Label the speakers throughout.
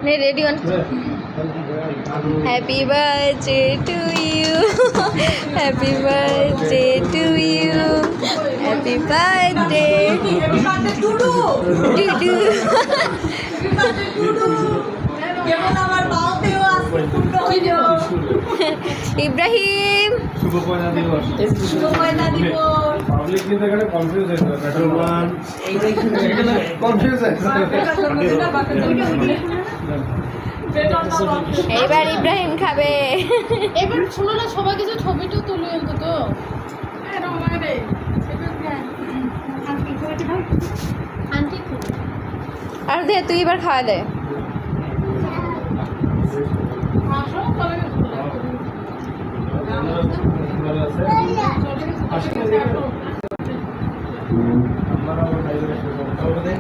Speaker 1: नहीं ready one happy birthday to you happy birthday to you happy birthday to you Ibrahim
Speaker 2: শুভ পয়লা দিবস public নিতে গেলে কনফিউজ হয়ে যাবে পেট্রোল পাম্প কনফিউজ হয়ে
Speaker 1: এবার ইব্রাহিম খাবে
Speaker 3: এবার শুনো না সবাই কিছু ছবিটা তুলে অন্তত আন্টি
Speaker 1: আর দে তুই এবার খাওয়া দে
Speaker 2: ভালো আছে আসলে আমরা ডাইরেক্ট করব দে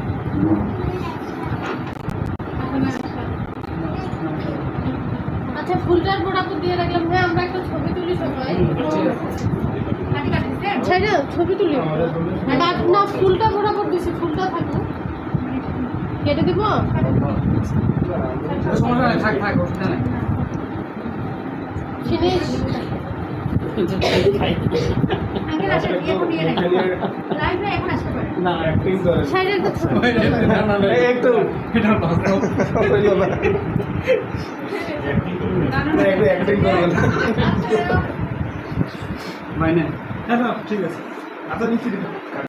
Speaker 3: আচ্ছা ফুলটার বড়াপুর দিয়ে রাখলাম হ্যাঁ আমরা একটা ছবি তুলি সবাই ছেড়ে ছবি তুলি না ফুলটা বরাবর দিছি ফুলটা থাকো কেটে দিব
Speaker 2: থাক থাক ওটা না
Speaker 3: ফিনিশ
Speaker 2: না অ্যাক্টিং করে
Speaker 3: সাইডে তো
Speaker 2: না না একটু এটা বাস্তব হইল না একটু অ্যাক্টিং করে মাইনে হ্যাঁ ঠিক আছে আচ্ছা নিচে দিন